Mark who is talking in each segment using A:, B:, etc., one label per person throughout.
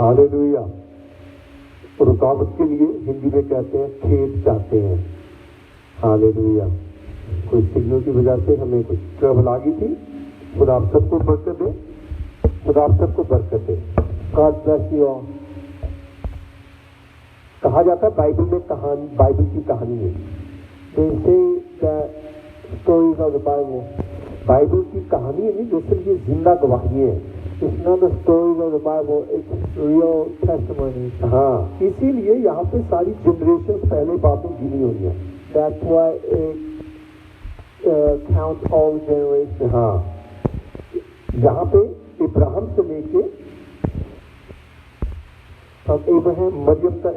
A: Hallelujah. रुकावट के लिए हिंदी में कहते हैं खेद चाहते हैं। हालेलुया। कोई सिग्नल की वजह से हमें कुछ ट्रबल आ गई थी। खुदा आप सबको बरकत दे, खुदा आप सबको बरकत दे। God bless you all. कहा जाता है बाइबल में कहानी, बाइबल की कहानी है। They say that stories of the Bible. Bible की कहानी नहीं, दरअसल ये जिंदा गवाही है। It's not the stories of the Bible, it's real testimony. हाँ, इसीलिए यहाँ पे सारी जनरेशन पहले बातें गिनी हुई है। That's why it counts all generations. हाँ, यहाँ पे इब्राहिम से लेके अब इब्राहिम मरियम तक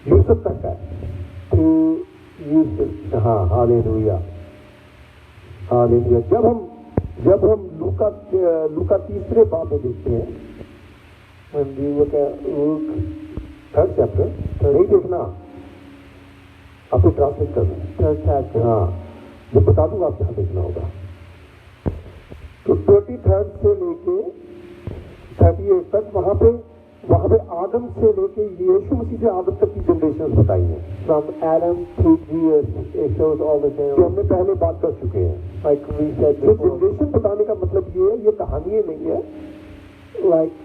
A: यूसुफ तक है। To यूसुफ। हाँ, हालेलुया, हालेलुया। जब हम लूका तीसरे बाब में देखते हैं, when we look at Luke third chapter, नहीं देखना, आपको ट्रांसलेट करना है third chapter। हाँ, मैं बता दूंगा आप जहाँ देखना होगा। तो 23rd से लेके 38 तक वहाँ पे आदम से लेके यीशु मसीह से आदम तक की जनरेशन बताई है। From Adam to Jesus, it shows all the generations। जो हमने पहले बात कर चुके हैं। Like we said before। तो जनरेशन बताने का मतलब ये है, ये कहानी नहीं है। Like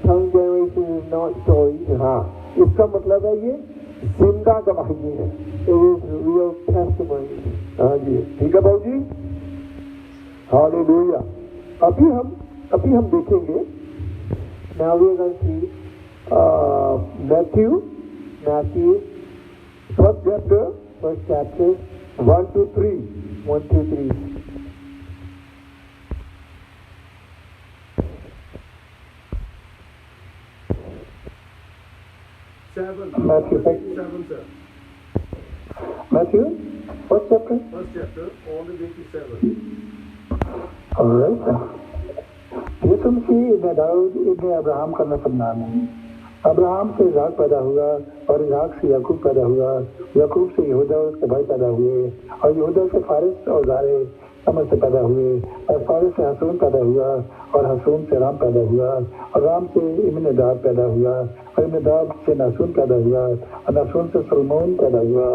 A: tongue generation is not story। हाँ, इसका मतलब है ये जिंदा गवाही है। It is real testimony। हाँ जी, ठीक है बाबू जी। हालेलुया। अभी हम देखेंगे। Now we are going to see Matthew, first chapter, 1 to 3. 1 to 3. Matthew, sir. Matthew, first chapter? First chapter, all the way to 7. All right. Yeshu Masih इब्न दाऊद इब्न अब्राहम का नस्ल नाम है। अब्राहम से इसहाक पैदा हुआ और इसहाक से याकूब पैदा हुआ। याकूब से यहूदा उसके भाई पैदा हुए और यहूदा से फारिस और जारे समझ से पैदा हुए और फारिस से हसून पैदा हुआ और हसून से राम पैदा हुआ और राम से इब्न दाऊद पैदा हुआ और इब्न दाऊद से नासून पैदा हुआ और नासून से सलमोन पैदा हुआ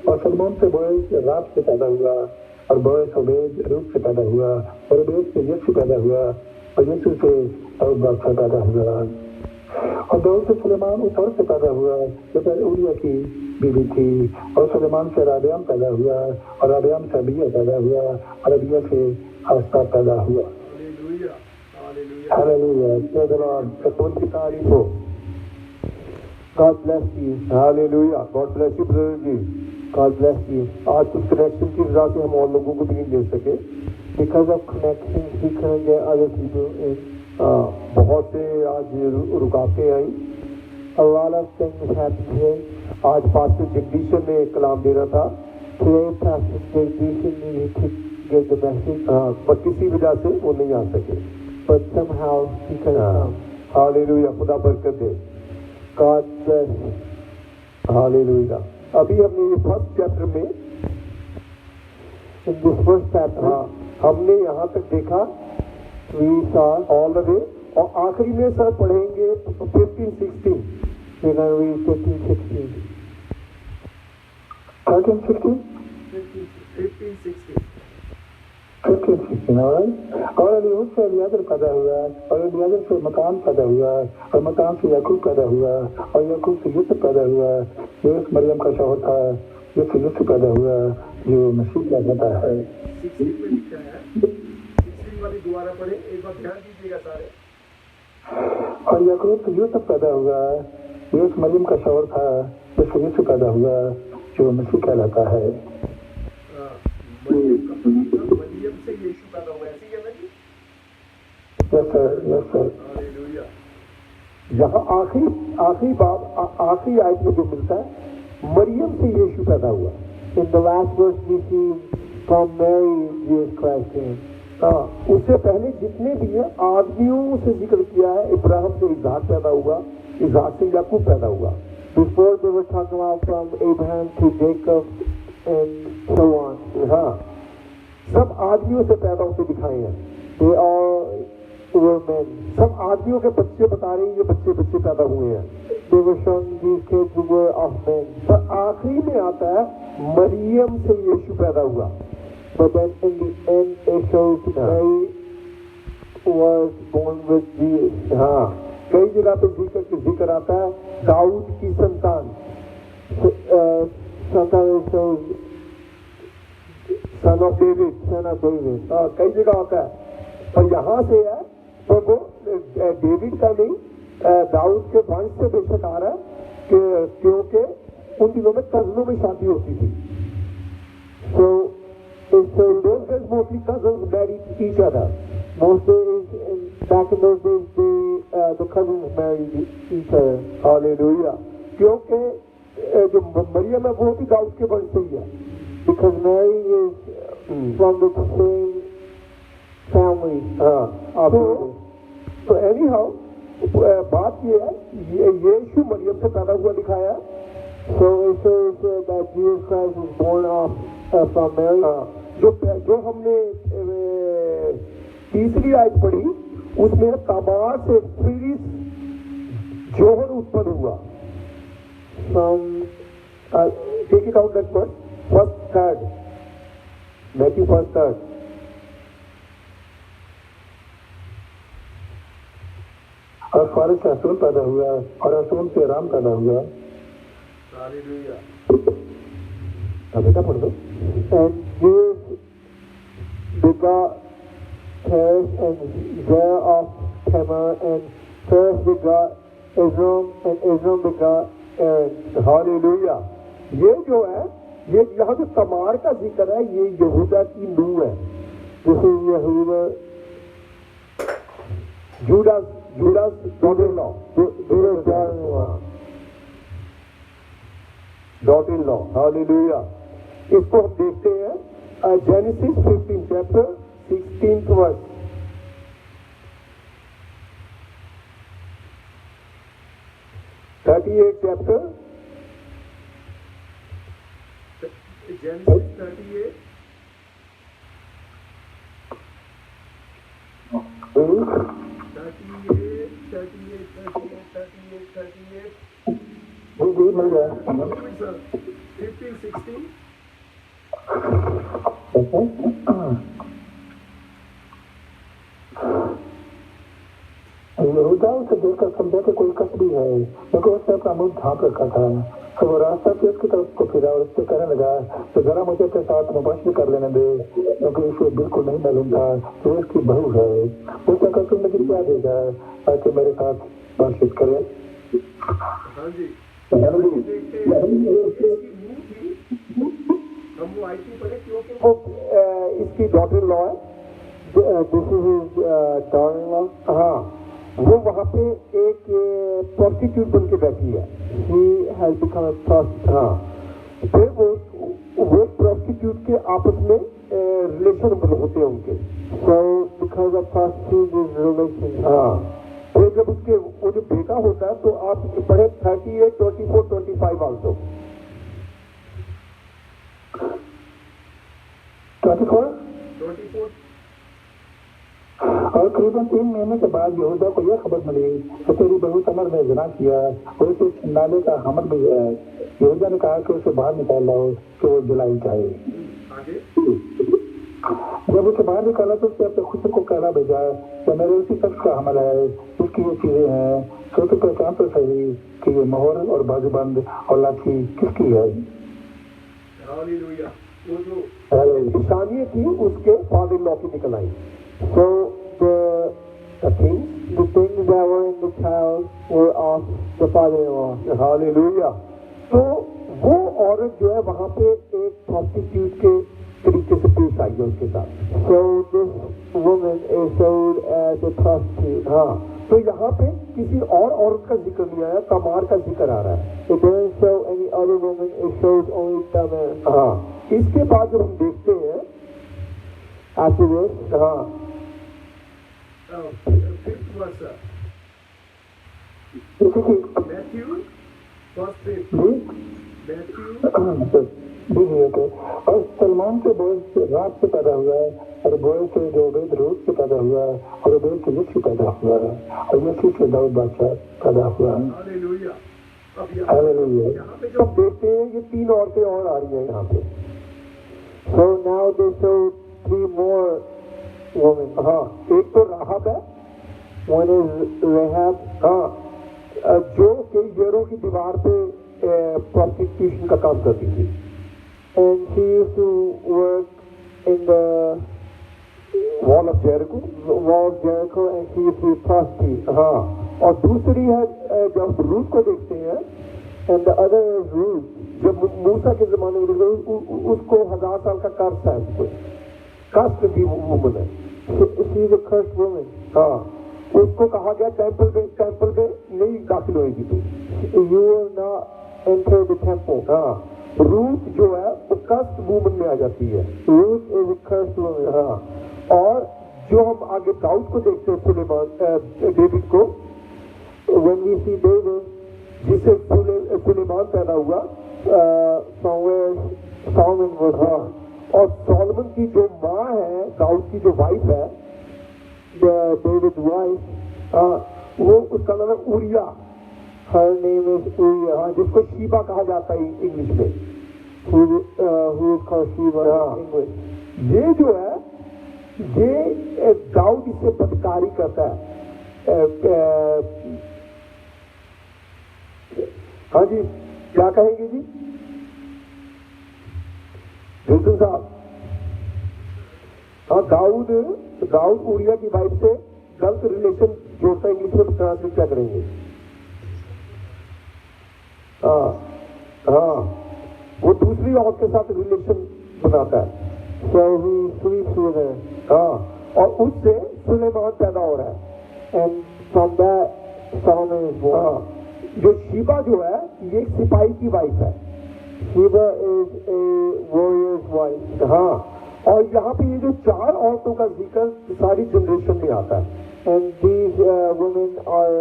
A: और सलमोन से बोएज राब से पैदा हुआ और बोएज ओबेद रूप से पैदा हुआ और ओबेद से यीशु पैदा हुआ और यीशु से दाऊद बादशाह पैदा हुआ और दाऊद से सुलेमान उस औरत से पैदा हुआ जो उरिया की बीवी थी और सुलेमान से राबियाम पैदा हुआ और राबियाम से अबिया पैदा हुआ और अबिया से आस्ता पैदा हुआ। Hallelujah, praise the Lord. कौन की तारीफ हो। God bless you. Hallelujah, God bless you brother जी। God bless you. आज कुछ कनेक्शन की वजह से हम और लोगों को भी नहीं दे सके। Because of connections, we couldn't get other people in. बहुत से आज रुकावटें आई। A lot of things happened here. आज पास्टर जगदीशन ने कलाम देना था। Today, Pastor Jagdishan needed to give the message. पर किसी वजह से वो नहीं आ सके। But somehow he couldn't come. Hallelujah, खुदा बरकत दे। God bless. हालेलुया। अभी हमने ये फर्स्ट चैप्टर में, in this first chapter, हमने यहाँ तक देखा we saw all the way और आखिरी में सर पढ़ेंगे 15-16। We're going to read 15-16. 13-16? 15-16. 15-16, alright? और अलीहूद से अलियाजर पैदा हुआ और अलियाजर से मकान पैदा हुआ और मकान से याकूब पैदा हुआ और याकूब से यूसुफ पैदा हुआ। यूसुफ मरियम का शौहर था। यूसुफ पैदा हुआ जो मसीह कहलाता है। 16 में लिखा है। 16 वाली दोबारा पढ़े, एक बार ध्यान दीजिएगा सारे। और याकूब से यूसुफ पैदा हुआ। यूसुफ मरियम का शौहर था। यूसुफ पैदा हुआ जो मसीह कहलाता है। मरियम से यीशु पैदा हुआ, ऐसे ही है ना जी? Yes sir, yes sir. Hallelujah. यहाँ आखिरी आयत में जो मिलता है, मरियम से यीशु पैदा हुआ। In the last verse we see from Mary Jesus Christ came. उससे पहले जितने भी हैं आदमियों से जिक्र किया है। इब्राहिम से इसहाक पैदा हुआ, इसहाक से याकूब पैदा हुआ। Before they were talking about from Abraham to Jacob and so on. हाँ, सब आदमियों से पैदा होते दिखाए हैं। They all
B: were men.
A: सब आदमियों के बच्चे बता रहे हैं, ये बच्चे पैदा हुए हैं.
B: They were showing these kids were of men.
A: तो आखिरी में आता है मरियम से यीशु पैदा हुआ.
B: But then in the end it shows Mary was born with Jesus.
A: हाँ, कई जगह पे जिक्र आता है दाऊद की संतान.
B: Sometimes it shows
A: son of David. हाँ, कई जगह आता है. और यहाँ से है तो वो डेविड का नहीं, दाऊद के वंश से बेशक आ रहा है कि क्योंकि उन दिनों में कजनों में शादी होती थी.
B: So
A: in those days mostly cousins married each other.
B: Back in those days, the cousins married each other.
A: Hallelujah. क्योंकि जो मरियम है वो भी दाऊद के वंश से ही है.
B: Because Mary is from the same family.
A: तो anyhow बात ये है, यीशु मरियम से पैदा हुआ दिखाया है.
B: So it shows that Jesus Christ was born from Mary.
A: जो हमने तीसरी आयत पढ़ी उसमें तमार से फिर जोहर उत्पन्न हुआ. Take it out that word. First, third. Matthew 1:3. और फारिस से असूल पैदा हुआ और असूल से राम पैदा हुआ. बेटा पढ़ दो.
B: And Jesus begot Perez and Zerah of Tamar, and Perez begot Ezrom, and Ezrom begot Aaron.
A: Hallelujah. ये जो है, ये यहाँ जो तमार का जिक्र है, ये यहूदा की नूह है.
B: This is Yehuda,
A: Judas daughter-in-law. Daughter-in-law. Hallelujah. इसको हम देखते हैं genesis 15 chapter 16th verse. chapter Genesis 38. मिल गया 15, 16. यहूदा उसे देखकर समझा कि कोई कसबी है, क्योंकि उसने अपना मुंह ढांप रखा था. तो वो रास्ता के उसकी तरफ को फिरा और उससे कहने लगा तो जरा मुझे अपने साथ मुबाशर कर लेने दे, क्योंकि इसे बिल्कुल नहीं मालूम था कि वो इसकी बहू है. उसने कहा तुम मुझे क्या देगा ताकि मेरे साथ बातचीत करे. वो इसकी डॉटर इन लॉ है.
B: this is his daughter-in-law.
A: हाँ, वो वहाँ पे एक प्रोस्टिट्यूट बन के बैठी है.
B: He has become a prostitute.
A: हाँ, फिर वो प्रोस्टिट्यूट के आपस में रिलेशन होते हैं उनके.
B: So because of prostitute is relation.
A: हाँ, फिर जब उसके वो जो बेटा होता है तो आप पढ़े 38, 24, 25 आल्सो. 24. और करीबन 3 महीने के बाद यहूदा को यह खबर मिली कि तेरी बहू तमर ने ज़िना किया और उसे नाले का हमल भी है. यहूदा ने कहा कि उसे बाहर निकाल लाओ कि वो जलाई जाए. जब उसे बाहर निकाला तो उसने अपने खुद को कहना भेजा कि मेरे उसी शख्स का हमल है, उसकी ये चीजें हैं, तो तू पहचान तो सही कि ये मोहर और बाजूबंद और लाठी किसकी है. निशानी थी उसके फादर लॉ की निकल आई.
B: So the things that were in the child were of the father-in-law.
A: Hallelujah. तो वो औरत जो है वहाँ पे एक प्रोस्टिट्यूट के तरीके से पेश आई है उसके साथ.
B: So this woman is showed as a prostitute.
A: हाँ, तो यहाँ पे किसी और औरत का जिक्र नहीं आया, तमार का जिक्र आ रहा है.
B: It doesn't show any other woman, it shows only Tamar.
A: हाँ, इसके बाद जब हम देखते हैं
B: after this,
A: हाँ, Matthew, first page. Matthew भी हुए थे। और सलमान के बोझ से रात से पैदा हुआ है, और बोझ से जो वेद रूप से पैदा हुआ है, और वेद से यीशु पैदा हुआ है, और यीशु से दाऊद बादशाह पैदा हुआ है।
C: हालेलुया। अब
A: हालेलुया।
C: यहाँ पे जो
B: अब देखते हैं ये 3 औरतें और आ रही हैं यहाँ पे। So now they show 3 more women.
A: हाँ, एक तो राहब है,
B: One is Rahab,
A: हाँ, जो कई जेरों की दीवार पे प्रोस्टिट्यूशन का काम करती थी।
B: and she used to work in the
A: wall of Jericho,
B: wall of Jericho, and she used to be a prostitute.
A: हाँ, और दूसरी है जब रूथ को देखते हैं,
B: And the other is Ruth.
A: जब मूसा के जमाने में उसको 1000 साल का कर्ज है, उसको कष्ट की वुमन है।
B: She is a cursed woman.
A: हाँ, उसको कहा गया टेम्पल में नहीं दाखिल होएगी तू।
B: You will not enter the temple.
A: हाँ, रूथ जो है वो कष्ट वुमन में आ जाती है।
B: Ruth is a cursed woman.
A: हाँ, और जो हम आगे दाऊद को देखते हैं, सुलेमान डेविड को,
B: When we see David,
A: जिसे सुलेमान पैदा हुआ,
B: from where Solomon was
A: हाँ,
B: born,
A: और सोलोमन की जो माँ है, दाऊद की जो वाइफ है,
B: David's wife,
A: हाँ, वो उसका नाम है urea,
B: her name is Uriah,
A: हाँ, जिसको शीबा कहा जाता है इंग्लिश में।
B: who is called Sheba
A: हाँ।
B: in English.
A: ये जो है, ये दाऊद इससे बदकारी करता है। हाँ जी, क्या कहेंगे जी बिल्कुल साहब? हाँ, दाऊद उरिया की वाइफ से गलत रिलेशन जोड़ता है, इंग्लिश में ट्रांसलेट क्या करेंगे? हाँ हाँ, वो दूसरी औरत के साथ रिलेशन बनाता है।
B: So he sleeps with her,
A: हाँ, और उससे सुलेमान पैदा हो रहा है।
B: and from that Solomon is born.
A: हाँ, जो शीबा जो है, ये एक सिपाही की वाइफ है।
B: Sheba is a warrior's wife.
A: हाँ, और यहाँ पे ये जो 4 औरतों का जिक्र सारी जनरेशन में आता है।
B: And these women are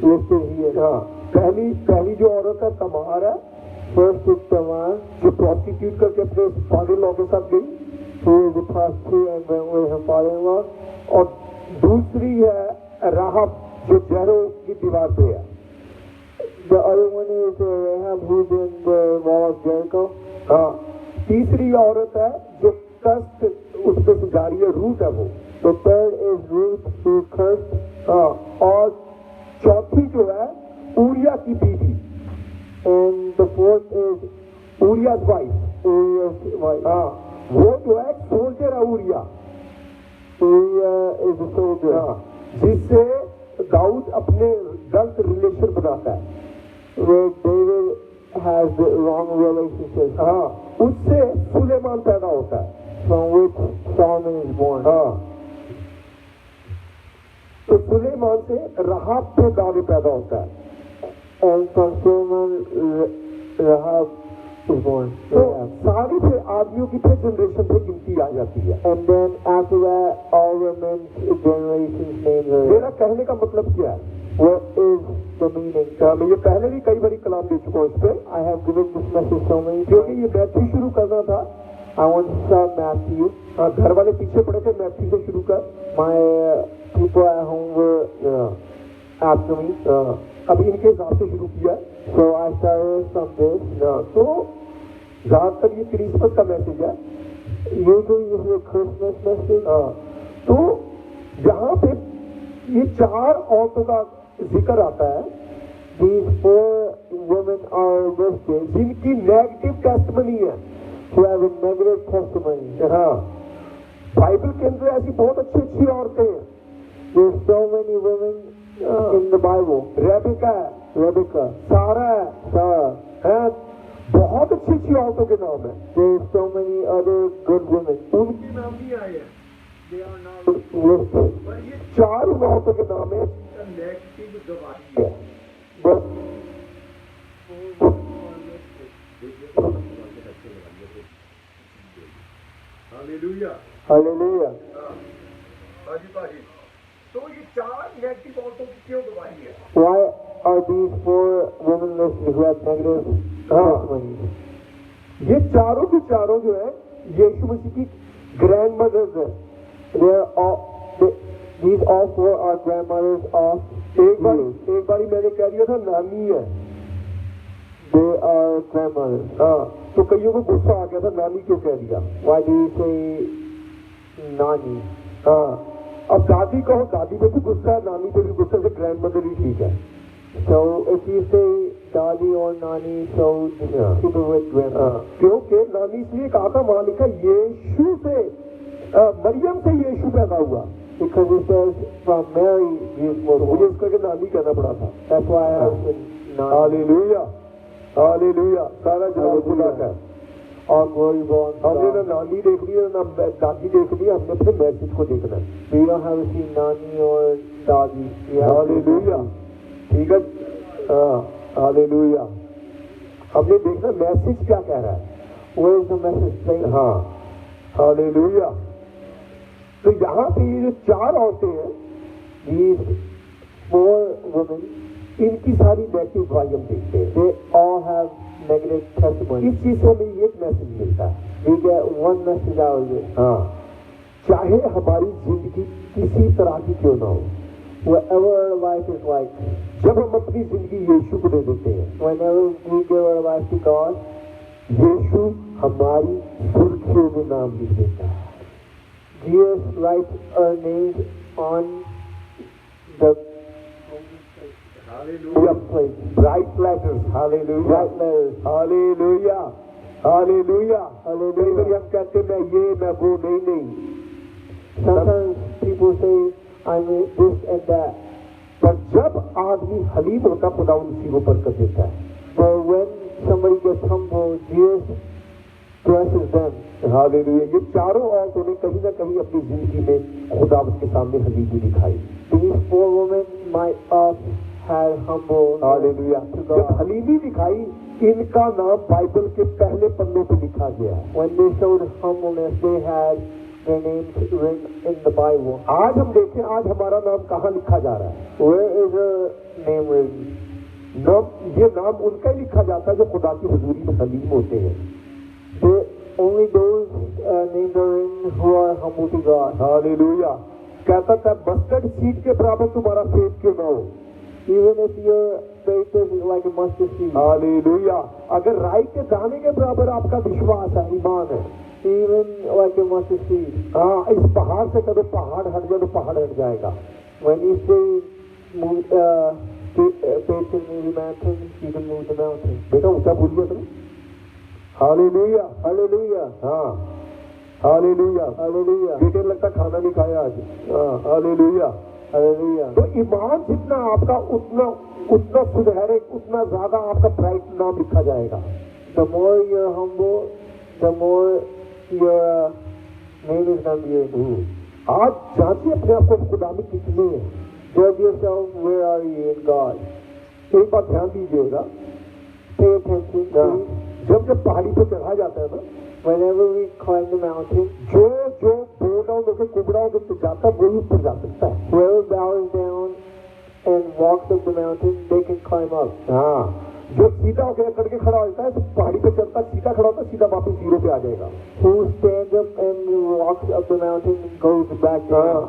B: listed here.
A: हाँ, पहली जो औरत है तमार है,
B: First is Tamar,
A: जो प्रोस्टिट्यूट करके अपने फादर लॉ के साथ गई,
B: who is a prostitute and went with her father-in-law.
A: और दूसरी है राहब, जो जहरों की दीवार पे है।
B: The other one is Rahab, who's in the wall of Jericho.
A: हाँ, तीसरी औरत है जो कष्ट उस पे से जारी है, रूथ है वो।
B: The third is Ruth, who is cursed.
A: हाँ, और चौथी जो है उरिया की बीवी,
B: And the fourth is
A: Uriah's wife.
B: Uriah's wife.
A: हाँ, वो जो है सोल्जर है Uriah.
B: Uriah is a soldier.
A: हाँ, जिससे दाऊद अपने गलत रिलेशन बनाता है।
B: Where David has the wrong relationship,
A: हाँ, उससे सुलेमान पैदा होता है।
B: from which Solomon is born.
A: हाँ, तो सुलेमान से राहब पे दावे पैदा होता है।
B: And from Solomon, Rahab is born.
A: तो
B: Rahab.
A: सारी फिर आदमियों की फिर जनरेशन पे गिनती आ जाती है।
B: And then after that, all the men's generations names are.
A: मेरा कहने का मतलब क्या है?
B: What is the meaning?
A: मैं ये पहले भी कई बारी कलाम दे चुका हूँ इस पे,
B: I have given this message so many
A: क्योंकि
B: times.
A: ये मैथ्यू शुरू करना था।
B: I want to start Matthew.
A: हाँ, घर वाले पीछे पड़े थे, मैथ्यू से शुरू कर।
B: My people at home were after me,
A: अब इनके हिसाब से शुरू किया।
B: so I started from this.
A: तो ज्यादातर ये क्रिसमस का मैसेज है।
B: Usually this is a Christmas message.
A: तो यहाँ पे ये 4 औरतों का जिक्र आता है,
B: These 4 women are listed
A: जिनकी नेगेटिव टेस्टमनी है।
B: who have a negative testimony.
A: हाँ, बाइबल के अंदर ऐसी बहुत अच्छी औरतें हैं।
B: There's so many women in the Bible.
A: Rebecca है,
B: Rebecca,
A: सारा है,
B: Sarah.
A: हैं? बहुत अच्छी औरतों के नाम है।
B: There's so many other good women
A: उनके
C: नाम नहीं आए हैं। They are not.
B: listed.
C: पर ये
A: 4 औरतों के नाम है।
C: नेगेटिव गवाही है।
A: बस
C: हालेलुया।
B: Hallelujah.
C: हाजी भाजी। तो ये 4 नेगेटिव औरतों की क्यों गवाही है?
B: Why are these 4 women listed who have negative testimonies?
A: ये चारों की चारों जो है यीशु मसीह की ग्रैंड मदर्स है।
B: These all four are grandmothers of
A: एक बारी मैंने कह दिया था नानी है।
B: They are grandmothers.
A: हाँ, तो कईयों को गुस्सा आ गया था नानी क्यों कह दिया।
B: Why do you say nani?
A: हाँ, अब दादी कहो, दादी पे भी गुस्सा है, नानी पे भी गुस्सा है, ग्रैंड मदर ही ठीक है।
B: So if you say dadi or nani, so just keep it with grandma.
A: क्योंकि नानी इसलिए कहा था, वहां लिखा यीशु से मरियम से यीशु पैदा हुआ।
B: Because it says from Mary Jesus was
A: मुझे
B: born.
A: उसका के नानी कहना पड़ा था।
B: That's why I said nani.
A: Hallelujah, hallelujah, सारा जलाल खुदा का।
B: All glory belongs to
A: हमने ना
B: God.
A: नानी देख ली है ना दादी देख ली है, हमने अपने मैसेज को देखना है।
B: We don't have to see nani or dadi. We have to
A: hallelujah, ठीक है। हाँ, हालेलुया, हमने देखना मैसेज क्या कह रहा है।
B: Where is the message saying?
A: हाँ, हालेलुया। तो यहाँ पे ये जो चार औरतें हैं,
B: These four women,
A: इनकी सारी नेगेटिव गवाही हम देखते हैं।
B: they all have negative testimony.
A: इस चीज से हमें एक मैसेज मिलता है।
B: We get one message out of it.
A: हाँ, चाहे हमारी जिंदगी किसी तरह की क्यों ना हो,
B: Whatever our life is like,
A: जब हम अपनी जिंदगी यीशु को दे देते हैं,
B: whenever we give our life to God,
A: यीशु हमारी सुर्खियों में नाम लिख देता है।
B: Jesus writes our names on the plate.
A: Bright letters, hallelujah,
B: Right letters.
A: Hallelujah, hallelujah, hallelujah. हम कहते हैं मैं ये मैं वो, नहीं।
B: Sometimes people say, I'm this and that.
A: पर जब आदमी हलीम होता, खुदा उसी को बरकत देता है।
B: But when somebody gets humble, Jesus blesses them.
A: Hallelujah. ये चारों औरतों ने कहीं ना कहीं अपनी जिंदगी में खुदा के सामने हलीमी दिखाई।
B: These four women might have had humble
A: hallelujah.
B: to
A: जब
B: God.
A: हलीमी दिखाई, इनका नाम बाइबल के पहले पन्नों पे लिखा गया है।
B: When they showed humbleness, they had their names written in the Bible.
A: आज हम देखें, आज हमारा नाम कहाँ लिखा जा रहा है।
B: Where is our name written?
A: ये नाम उनका ही लिखा जाता है जो खुदा की हुजूरी में हलीम होते हैं।
B: Only those names are written who are humble to God.
A: Hallelujah. कहता था मस्टर्ड सीड के बराबर तुम्हारा फेथ क्यों ना हो।
B: Even if your faith is like a mustard seed.
A: Hallelujah. अगर राई के दाने के बराबर आपका विश्वास है, ईमान है,
B: Even like a mustard seed.
A: हाँ, इस पहाड़ से कभी पहाड़ हट जाए तो पहाड़ हट जाएगा।
B: When you say move, faith can move the mountain, you can move the mountain.
A: बेटा ऊंचा बोलिए तुम। Hallelujah, hallelujah. हाँ, हालेलुया,
B: Hallelujah.
A: बेटे लगता खाना नहीं खाया आज। हाँ, हालेलुया।
B: Hallelujah.
A: तो ईमान जितना आपका उतना सुनहरे, उतना ज्यादा आपका ब्राइट नाम लिखा जाएगा।
B: The more you're humble, the more your name is going to be written.
A: आज जांचिए अपने आप को, खुदा में कितने हैं।
B: Judge yourself, where are you in God?
A: एक बात ध्यान दीजिएगा,
B: Pay attention. please.
A: जब पहाड़ी पर चढ़ा जाता है ना,
B: Whenever we climb the mountain,
A: जो बो डाउन होकर कुबड़ा होकर जाता है वही ऊपर जा सकता है।
B: whoever bows down and walks up the mountain, they can climb up.
A: हाँ, जो सीधा होकर करके खड़ा होता है तो पहाड़ी पे चलता, सीधा खड़ा होता है, सीधा वापस जीरो पे आ जाएगा।
B: Who stands up and walks up the mountain and goes back down.
A: हाँ,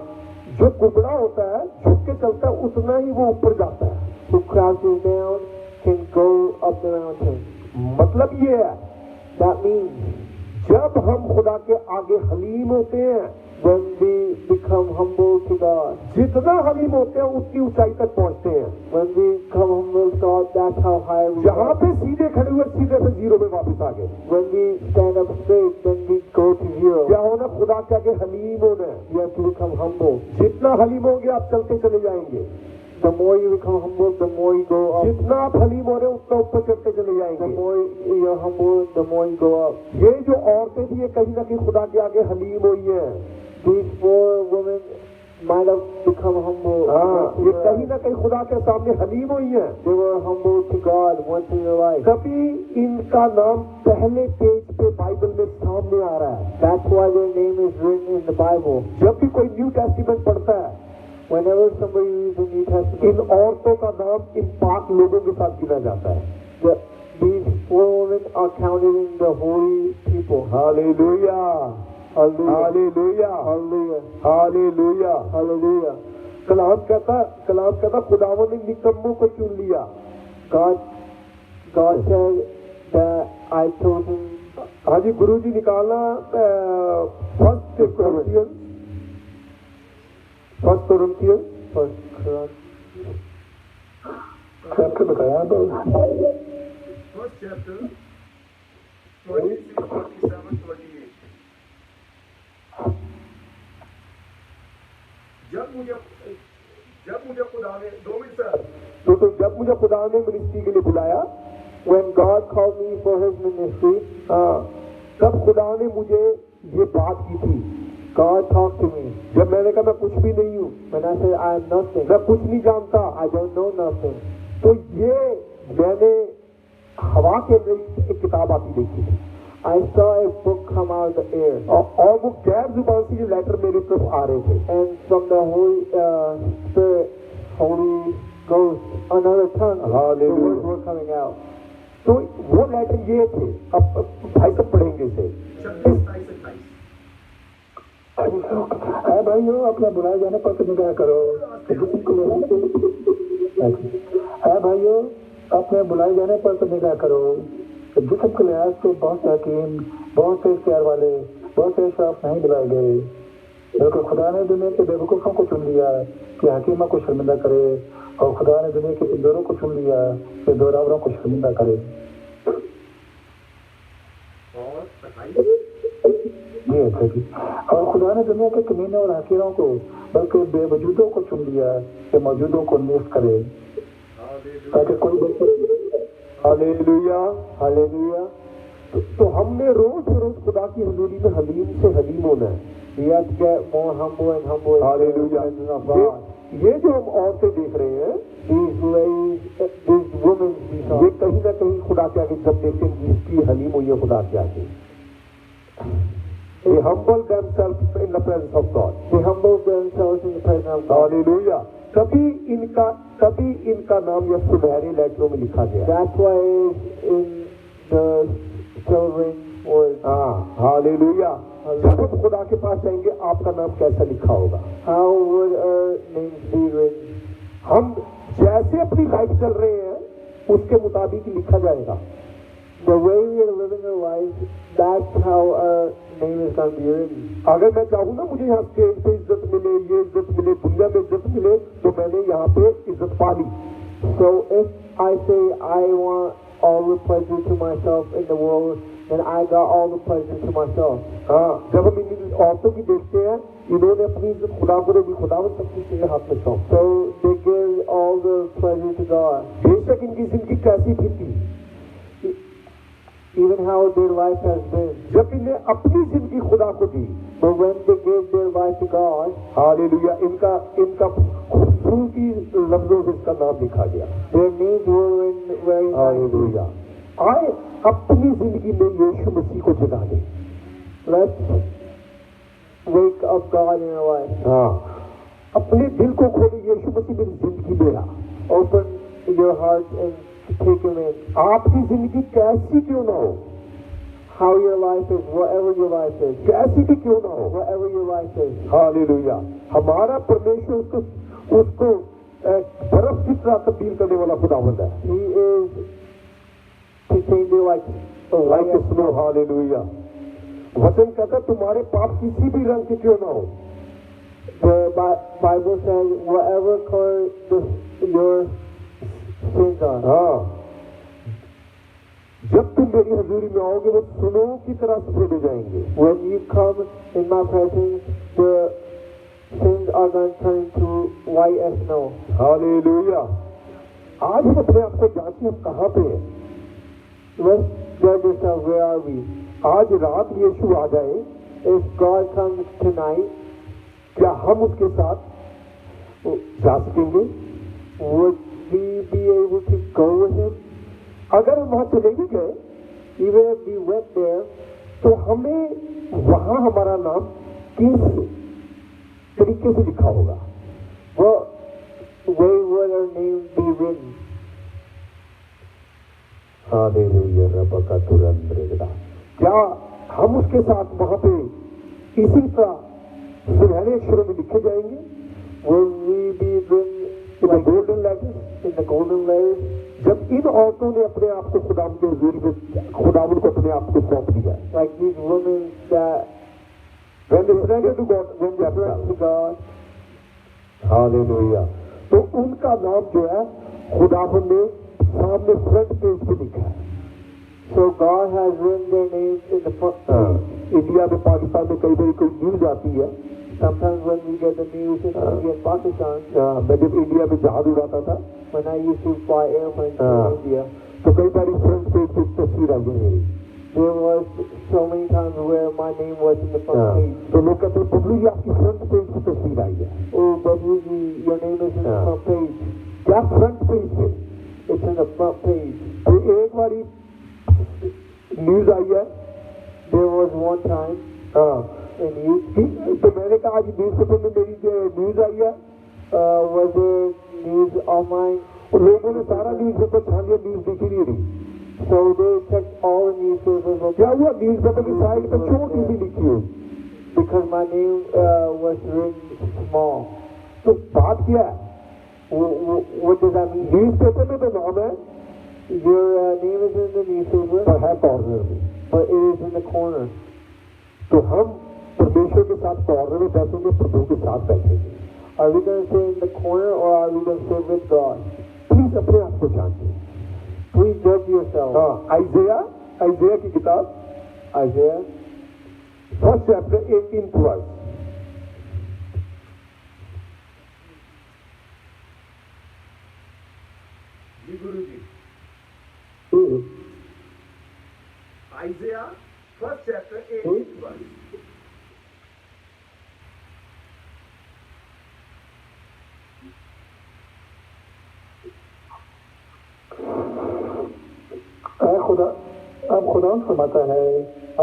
A: जो कुबड़ा होता है, झुक के चलता है, उतना ही वो ऊपर जाता है।
B: Who crouches down can go up the mountain.
A: मतलब ये है,
B: That means
A: जब हम खुदा के आगे हलीम होते हैं,
B: when we become humble to God,
A: जितना हलीम होते हैं उतनी ऊंचाई तक पहुंचते हैं।
B: when we become humble to God, that's how high we
A: जहाँ
B: go.
A: पे सीधे खड़े हुए सीधे से जीरो में वापस आ गए।
B: When we stand up straight, then we go to
A: क्या
B: zero.
A: होना, खुदा के आगे हलीम होना है।
B: You have to become humble.
A: जितना हलीम होंगे आप चलते चले जाएंगे।
B: The more you become humble, the more you go up.
A: जितना आप हलीम हो रहे हैं उतना ऊपर चलते चले
B: The
A: जाएंगे।
B: more you're humble, the more you go up.
A: ये जो औरतें थी ये कहीं ना कहीं खुदा के आगे हलीम हुई है।
B: These four women might have become humble.
A: हाँ,
B: once in
A: ये
B: their
A: कहीं
B: life.
A: ना कहीं खुदा के सामने हलीम हुई है।
B: They were humble to God once in their life.
A: कभी इनका नाम पहले पेज पे बाइबल में सामने आ रहा है।
B: That's why their name is written in the Bible.
A: जब भी कोई न्यू टेस्टिमेंट पढ़ता है,
B: Whenever somebody reads the New
A: in
B: Testament,
A: औरतों का नाम इन पाक लोगों के साथ गिना जाता है।
B: these 4 women are counted in the holy people.
A: Hallelujah.
B: Hallelujah.
A: Hallelujah.
B: Hallelujah.
A: Hallelujah.
B: Hallelujah.
A: कलाम कहता खुदावन ने निकम्मों को चुन लिया.
B: God said that I chosen.
A: हाँ जी, गुरु जी निकालना फर्स्ट कोरिंथियंस चैप्टर बताया तो
C: First chapter, 26, 27, 28. जब मुझे खुदा ने 2 मिनट सर
A: तो जब मुझे खुदा ने मिनिस्ट्री के लिए बुलाया,
B: when God called me for His ministry,
A: तब खुदा ने मुझे ये बात की थी.
B: God talked to me.
A: जब मैंने कहा मैं कुछ भी नहीं हूँ,
B: When I said I am nothing,
A: मैं कुछ नहीं जानता,
B: I don't know nothing.
A: तो ये मैंने हवा के अंदर एक किताब आती देखी थी.
B: I saw a book come out of the air,
A: और वो गैर जुबान से जो लेटर मेरी तरफ आ रहे थे,
B: and from the Holy Spirit, Holy Ghost, another tongue, the
A: Hallelujah.
B: words were coming out.
A: तो वो लेटर ये थे. अब भाई सब पढ़ेंगे इसे.
C: 26, 27, 28.
A: है भाइयों, अपने बुलाए जाने पर तो निगाह करो. है भाइयों, अपने बुलाए जाने पर तो निगाह करो. जिसम के लिहाज से बहुत से हकीम, बहुत से इख्तियार वाले, बहुत से शराफ नहीं बुलाए गए, बल्कि खुदा ने दुनिया के बेवकूफ़ों को चुन लिया कि हकीमों को शर्मिंदा करे, और खुदा ने दुनिया के कमजोरों को चुन लिया कि दोरावरों को शर्मिंदा करे.
C: और 28.
A: ये अच्छा जी. और खुदा ने दुनिया के कमीनों और हकीरों को, बल्कि बेवजूदों को चुन लिया कि मौजूदों को नेस्त करे, ताकि कोई हालेलुया.
B: Hallelujah.
A: तो हमने रोज रोज खुदा की हुजूरी में हलीम से हलीम होना है.
B: We have to get more humble and humble in the
A: hallelujah.
B: presence of God.
A: ये जो हम औरतें देख रहे हैं,
B: These ladies, these women,
A: ये कहीं ना कहीं खुदा के आगे जब देखते हैं जिसकी हलीम हुई है खुदा के आगे, they humble themselves in the presence of God.
B: they humble themselves in the presence of God.
A: Hallelujah. तभी इनका नाम यह सुनहरे लेटरों में लिखा गया.
B: That's why it's in the silvering words.
A: हाँ, हालेलुया. जब हम खुदा के पास जाएंगे, आपका नाम कैसा लिखा होगा?
B: How would our names be written?
A: हम जैसे अपनी लाइफ चल रहे हैं, उसके मुताबिक लिखा जाएगा.
B: The way we are living our lives, that's how our name is going to be written.
A: अगर मैं चाहूँ ना मुझे यहाँ स्टेज पे इज्जत मिले, ये इज्जत मिले, दुनिया में इज्जत मिले, तो मैंने यहाँ पे इज्जत पा ली.
B: So if I say I want all the pleasure to myself in the world, then I got all the pleasure to myself.
A: हाँ, जब हम इन औरतों की देखते हैं, इन्होंने अपनी इज्जत खुदा को भी खुदावंद सब कुछ इनके हाथ में सौंप.
B: So they give all the pleasure to God.
A: बेशक इनकी जिंदगी कैसी भी थी,
B: Even how their life has been.
A: जब इन्हें अपनी जिंदगी खुदा को दी,
B: But when they gave their life to God,
A: hallelujah, इनका खूबसूरती लफ्जों से इसका नाम लिखा गया.
B: their names were in very nice.
A: Hallelujah. आए अपनी जिंदगी में यीशु मसीह को जगा दे.
B: Let's wake up God in our life.
A: हाँ, अपने दिल को खोले, यीशु मसीह मेरी जिंदगी में आ.
B: Open your heart and take Him in.
A: आपकी जिंदगी कैसी क्यों ना हो,
B: How your life is, whatever your life is,
A: कैसी भी क्यों ना हो,
B: whatever your life is.
A: Hallelujah, हमारा परमेश्वर उसको बर्फ की तरह तब्दील करने वाला खुदावंद है.
B: He is to change your life.
A: Like snow. Hallelujah. वचन कहता तुम्हारे पाप किसी भी रंग के क्यों ना हो.
B: The Bible says, whatever color your sins are.
A: हाँ, जब तुम मेरी हजूरी में आओगे, वो सुनो की तरह सफेद हो जाएंगे.
B: When you come in my presence, the sins are going to turn into white as snow.
A: Hallelujah. आज हम अपने आप को जांचें, हम कहाँ पे हैं.
B: Let's judge yourself, where are we?
A: आज रात यीशु आ जाए,
B: If God comes tonight,
A: क्या हम उसके साथ जा सकेंगे?
B: would we be able to go with Him?
A: अगर हम वहां चले भी गए,
B: Even if we went there,
A: तो हमें वहां हमारा नाम किस तरीके से लिखा होगा?
B: what way would our name be written? Hallelujah रबका तुरंद्रेगदा। क्या हम उसके साथ वहां पे इसी तरह सुनहरे अक्षरों में लिखे जाएंगे? Will we be in the golden letters? In the golden letters? जब इन औरतों ने अपने आप को खुदाम के हुजूर में खुदावन को अपने आप को सौंप दिया, like these women that when they surrendered to God, when they surrendered to God, hallelujah, तो उनका नाम जो है खुदावन ने सामने फ्रंट पेज पे लिखा है। So God has written their names in the front page. India में पाकिस्तान में कई बार कोई न्यूज आती है, sometimes when we get the news in India and Pakistan, मैं जब इंडिया में जहाज उड़ाता था, when I used to fly airplanes in India, तो कई बार फ्रंट पेज पे तस्वीर आई है मेरी। There was so many times where my name was in the front page. तो लोग कहते हैं बबलू जी आपकी फ्रंट पेज पे तस्वीर आई है। Oh बबलू जी, your name is in the front page. क्या फ्रंट पेज पे? It's in the front page. तो एक बारी न्यूज आई है, there was one time in news, तो मैंने कहा आज न्यूज पेपर में मेरी जो न्यूज आई है, was there news of mine? लोगों ने सारा न्यूज पेपर छान लिया, न्यूज दिखी नहीं रही। So they checked all the newspapers. क्या हुआ? न्यूज पेपर की साइड पर छोटी सी लिखी हुई, because my name was written small. तो बात क्या है? What does that mean? News paper में तो नाम है, your name is in the newspaper, पर है कॉर्नर में, but it is in the corner. तो हम परमेश्वर के साथ कॉर्नर में बैठेंगे, प्रभु के साथ बैठेंगे। Are we going to sit in the corner or are we going to sit with God? Please अपने आप को जांचिए। Please judge yourself. आइज़ाया की किताब, Isaiah first chapter 18th verse.
C: जी गुरु जी, Isaiah first chapter 18th verse.
A: खुदा अब खुदा फरमाता है,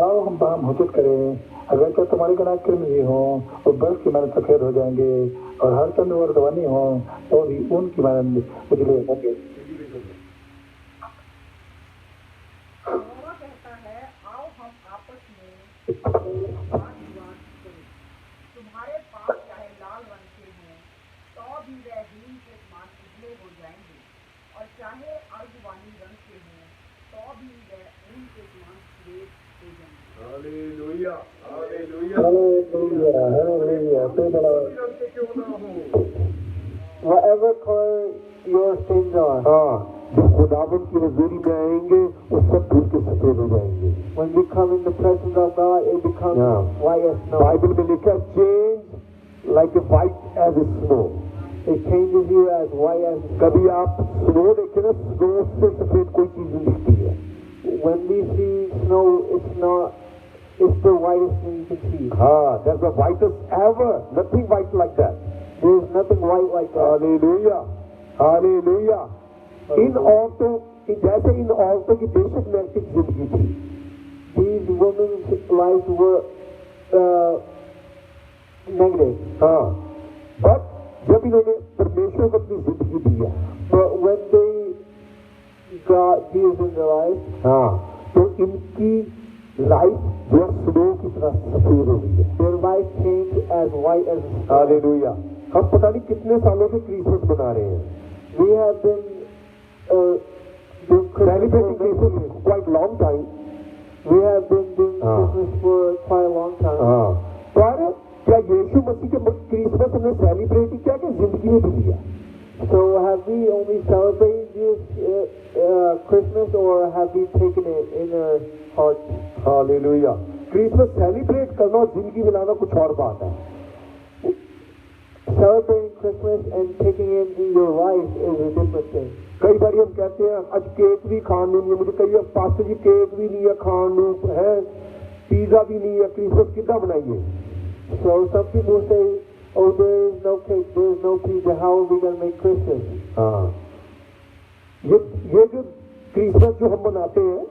A: आओ हम बाम हुज्जत करें, अगर क्या तुम्हारे गुनाह किरमजी हों और बर्फ की मानद सफेद हो जाएंगे और हर चंद और दवानी हों तो भी उनकी मानद उजले होंगे।
D: कहता है, आओ हम आपस में बात करें, तुम्हारे पाप चाहे लाल रंग के हों तो भी वह हीन के समान उजले हो जाएंगे, और चाहे अर्धवानी रंग के हों तो भी वह ऊन के समान श्वेत हो जाएंगे।
C: Hallelujah, hallelujah,
A: hallelujah, hallelujah.
C: रंग के क्यों ना हो,
B: Whatever color your sins are, हाँ, जब खुदावन की हज़ूरी में आएंगे वो सब धूल के सफेद हो जाएंगे। When we come in the presence of God, it becomes white as snow. Bible में लिखा है, change like a white as a snow. It changes you as white as snow. कभी आप स्नो देखें ना, स्नो से सफेद कोई चीज नहीं दिखती है। When we see snow, it's the whitest thing you can see. हाँ, that's the whitest ever. Nothing white like that. There is nothing white like that. Hallelujah, hallelujah. इन औरतों जैसे इन औरतों की बेशक नैतिक जिंदगी थी, these women's lives were negative. हाँ, but जब इन्होंने परमेश्वर को अपनी जिंदगी दिया, but when they got Jesus in their life, हाँ, तो इनकी लाइफ जो स्नो की तरह सफेद हो गई है। Their life changed as white as snow. Hallelujah. हम पता नहीं कितने सालों से क्रिसमस मना रहे हैं। We have been celebrating Christmas quite long time. We have been doing Christmas for quite a long time. पर क्या यीशु मसीह के क्रिसमस हमने सेलिब्रेट किया कि जिंदगी में भी लिया? So have we only celebrated this Christmas or have we taken it in our heart? Hallelujah. Christmas celebrate करना और जिंदगी बनाना कुछ और बात है। Celebrating Christmas and taking it in your life is a different thing. कई बार हम कहते हैं आज केक भी खान नहीं है, मुझे कहिए पास्टर जी केक भी नहीं है खान है, पिज्जा भी नहीं है, क्रिसमस कितना बनाइए? So some people say, oh there is no cake, there is no pizza, how are we going to make Christmas? हाँ, ये जो क्रिसमस जो हम मनाते हैं,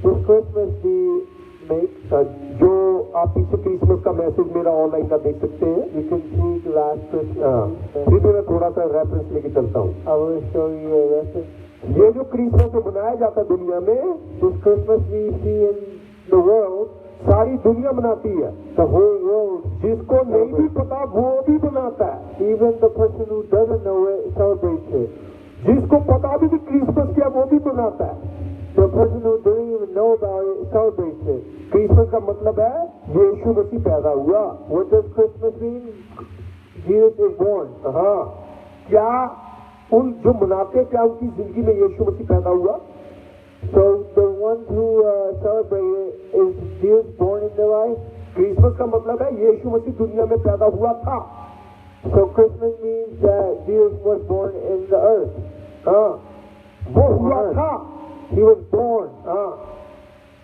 B: this Christmas make. जो आप पीछे क्रिसमस का मैसेज मेरा ऑनलाइन का देख सकते हैं. You can see the last Christmas. फिर मैं थोड़ा सा रेफरेंस लेके चलता हूँ. I will show you a reference. ये जो क्रिसमस मनाया जाता है दुनिया में, this Christmas we see in the world, सारी दुनिया मनाती है. The whole world. जिसको नहीं भी पता वो भी मनाता है. Even the person who doesn't know it celebrates it. जिसको पता भी क्रिसमस क्या वो भी मनाता है. The person who doesn't even know about it celebrates it. Christmas का मतलब है यीशु मसीह पैदा हुआ. What does Christmas mean? Jesus is born. हाँ. क्या उन जो मनाते क्या उनकी जिंदगी में यीशु मसीह पैदा हुआ? So the ones who celebrate it, is Jesus born in their life? Christmas का मतलब है यीशु मसीह दुनिया में पैदा हुआ था. So Christmas means that Jesus was born in the earth. हाँ. वो हुआ था. He was born. हाँ.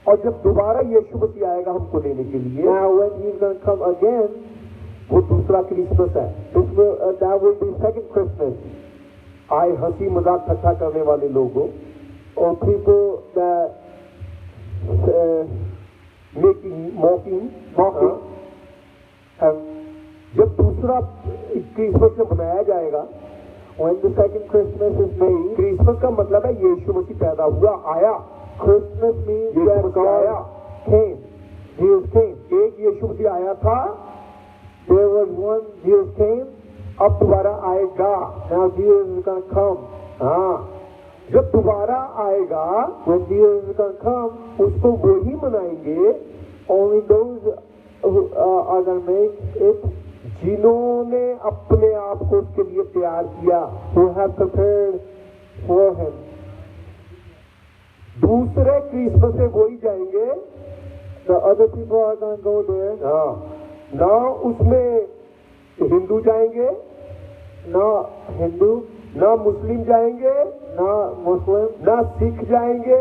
B: और जब दोबारा यीशु मसीह आएगा हमको लेने के लिए, now when he's going to come again, वो दूसरा क्रिसमस है. That will be second Christmas. आए हंसी मजाक ठट्ठा करने वाले लोगों, or people that mocking. जब दूसरा क्रिसमस में मनाया जाएगा, when the second Christmas is made, Christmas का मतलब है यीशु मसीह पैदा हुआ, आया. Christmas means that God came. Jesus came. एक यीशु मसीह आया था. There was one Jesus came. अब दोबारा आएगा. Now Jesus is going to come. हाँ. जब दोबारा आएगा, when Jesus is going to come, उसको वही मनाएंगे. Only those who are going to make it, जिन्होंने अपने आप को उसके लिए तैयार किया. Who have prepared for him. दूसरे क्रिसमस से वही जाएंगे. The other people are going to go there. हाँ. ना उसमें हिंदू जाएंगे, ना हिंदू, ना मुस्लिम जाएंगे, ना मुस्लिम, ना सिख जाएंगे,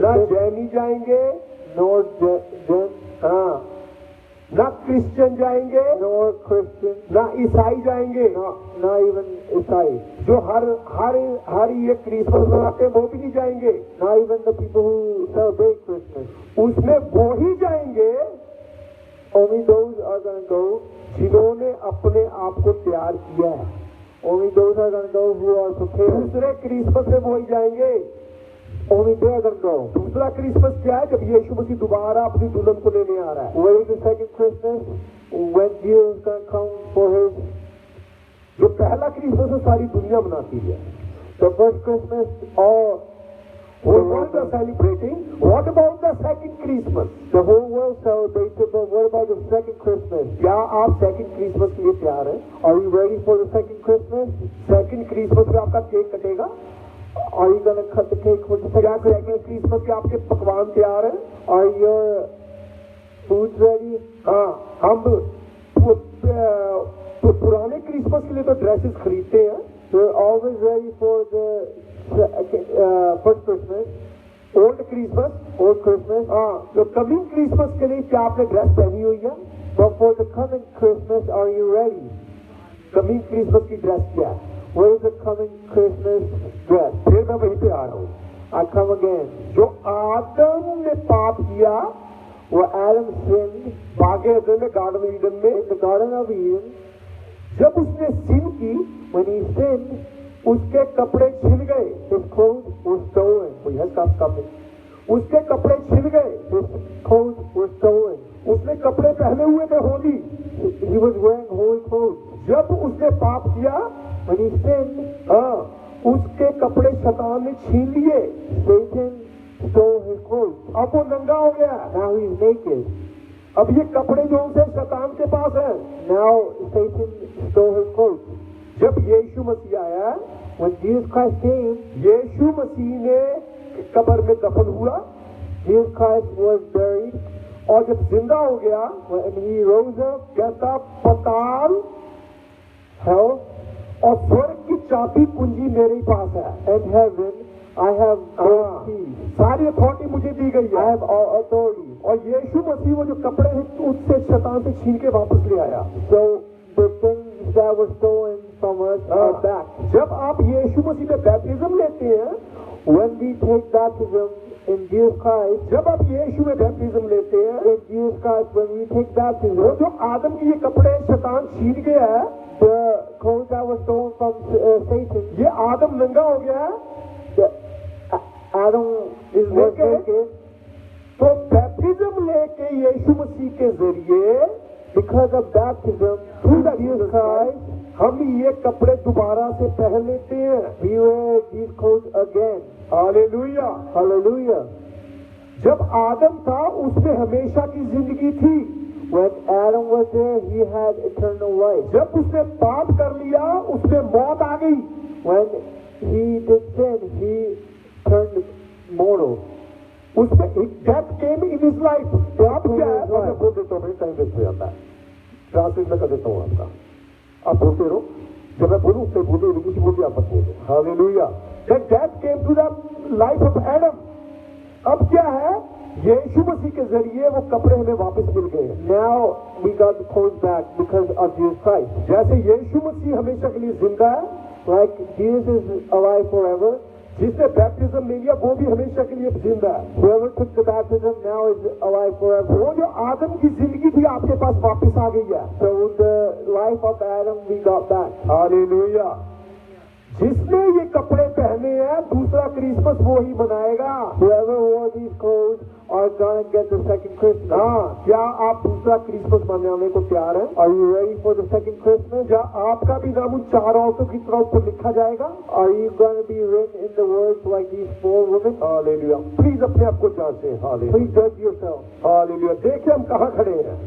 B: ना जैनी जाएंगे, जैन, हाँ, ना क्रिश्चियन जाएंगे, क्रिश्चियन, ना ईसाई जाएंगे, ना इवन ईसाई. जो हर ये क्रिसमस मनाते हैं वो भी नहीं जाएंगे. ना even the people who celebrate Christmas. उसमें वो ही जाएंगे. Only those are going to go जिन्होंने अपने आप को तैयार किया है. Only those are going to go who are prepared. दूसरे क्रिसमस में वो ही जाएंगे. Only they are going to go. दूसरा क्रिसमस क्या है? जब यीशु मसीह दोबारा अपनी दुल्हन को लेने आ रहा है. Where is the second Christmas? When Jesus is going to come for his. जो पहला क्रिसमस है सारी दुनिया मनाती है. The first Christmas all whole world are celebrating. What about the second Christmas? The whole world celebrates it, but what about the second Christmas? क्या आप second Christmas के लिए तैयार हैं? Are you ready for the second Christmas? Second Christmas में आपका cake कटेगा? Are you going to cut the cake for the second Christmas के आपके पकवान तैयार हैं? Are your foods ready? हाँ, हम पुराने क्रिसमस के लिए तो ड्रेसेस खरीदते हैं. We're always ready for the first Christmas. Old Christmas. हाँ, तो कमिंग क्रिसमस के लिए क्या आपने ड्रेस पहनी हुई है? But for the coming Christmas, are you ready? Coming Christmas की ड्रेस क्या है? What is the coming Christmas dress? फिर मैं वहीं पे आ रहा हूँ. I come again. जो आदम ने पाप किया, वो Adam sinned. बागे अदन में, गार्डन ईडन में, the Garden of Eden. जब उसने सिन की, when he sinned, उसके कपड़े छिल गए. His clothes were stolen. We have coming. उसके कपड़े छिल गए. His clothes were stolen. उसने कपड़े पहने हुए थे Holi. He was wearing holy clothes. जब उसने पाप किया, when he sinned, हाँ, उसके कपड़े शैतान ने छीन लिए. Satan stole his clothes. अब वो नंगा हो गया. Now he's naked. अब ये कपड़े जो उनसे शैतान के पास हैं. Now Satan stole his clothes. जब यीशु मसीह आया, when Jesus Christ came, यीशु मसीह ने कब्र में दफन हुआ. Jesus Christ was buried. और जब जिंदा हो गया, when he rose up, कहता पताल, hell, और स्वर्ग की चाबी कुंजी मेरे पास है. In heaven, I have all keys. सारी अथॉरिटी मुझे दी गई है. I have all authority. और यीशु मसीह वो जो कपड़े हैं उससे शैतान से छीन के वापस ले आया. So the things that were stolen from us are back. जब आप यीशु मसीह में बैप्टिज्म लेते हैं, when we take baptism in Jesus Christ, जब आप यीशु में बैप्टिज्म लेते हैं, in Jesus Christ, when we take baptism, वो जो आदम की ये कपड़े शैतान छीन गया है, the clothes that were stolen from Satan, ये आदम नंगा हो गया है, Adam is naked, तो बैप्टिज्म लेके यीशु मसीह के जरिए, because of baptism through Jesus Christ, हम ये कपड़े दोबारा से पहन लेते हैं. We wear these clothes again. Hallelujah, hallelujah. जब आदम था उसमें हमेशा की जिंदगी थी. When Adam was there, he had eternal life. जब उसने पाप कर लिया, उसमें मौत आ गई. When he did sin, he turned mortal. उसमें death came in his life. तो आप क्या है? मैं बोल देता हूँ, टाइम वेस्ट हो जाता है. ट्रांसलेट में कर देता हूँ आपका. आप बोलते रहो, जब मैं बोलूँ उससे बोलो, इंग्लिश बोलिए, आप बोलो. Hallelujah. That death came to the life of Adam. अब क्या है? यीशु मसीह के जरिए वो कपड़े हमें वापस मिल गए. Now we got the clothes back because of Jesus Christ. जैसे यीशु मसीह हमेशा के लिए जिंदा है, like Jesus is alive forever. जिसने बैप्टिज्म ले लिया वो भी हमेशा के लिए जिंदा है. Whoever took the baptism now is alive forever. वो जो आदम की जिंदगी थी आपके पास वापस आ गई है. So the life of Adam we got back. Hallelujah. जिसने ये कपड़े पहने हैं दूसरा क्रिसमस वो ही मनाएगा. Whoever wore these clothes are gonna get the second Christmas. हाँ, क्या आप दूसरा क्रिसमस मनाने को तैयार हैं? Are you ready for the second Christmas? क्या आपका भी नाम उन 4 औरतों की तरह ऊपर लिखा जाएगा? Are you gonna be written in the words like these 4 women? Hallelujah. Please अपने आप को जांचें. Hallelujah. Please judge yourself. Hallelujah. देखिए हम कहाँ खड़े हैं.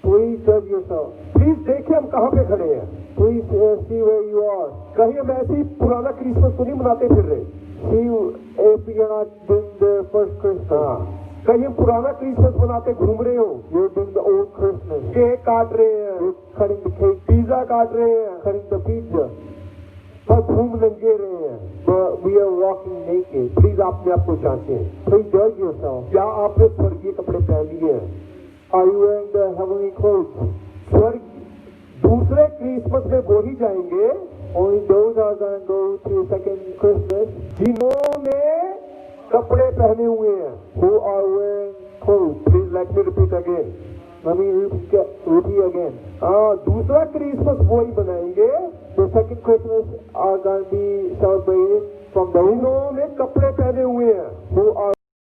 B: Please judge yourself. Please देखिए हम कहाँ पे खड़े हैं. Please see where you are. कहीं हम ऐसे ही पुराना क्रिसमस तो नहीं मनाते फिर रहे. See if you're not doing the first Christmas. हाँ. कहीं हम पुराना क्रिसमस मनाते घूम रहे हो. You're doing the old Christmas. Cake काट रहे हैं. You're cutting the cake. Pizza काट रहे हैं. Cutting the pizza. पर घूम नंगे रहे हैं. But we are walking naked. Please अपने आप को जांचें. Please judge yourself. क्या आपने स्वर्गीय कपड़े पहन लिए हैं? Are you wearing the heavenly clothes? स्वर्ग दूसरे क्रिसमस में वो ही जाएंगे. Only those are going to go to second Christmas जिन्होंने कपड़े पहने हुए हैं. Who are wearing clothes? Please let me repeat again. Let me repeat again. हाँ, दूसरा क्रिसमस वो ही बनाएंगे. The second Christmas are going to be celebrated from those जिन्होंने कपड़े पहने हुए हैं. Who are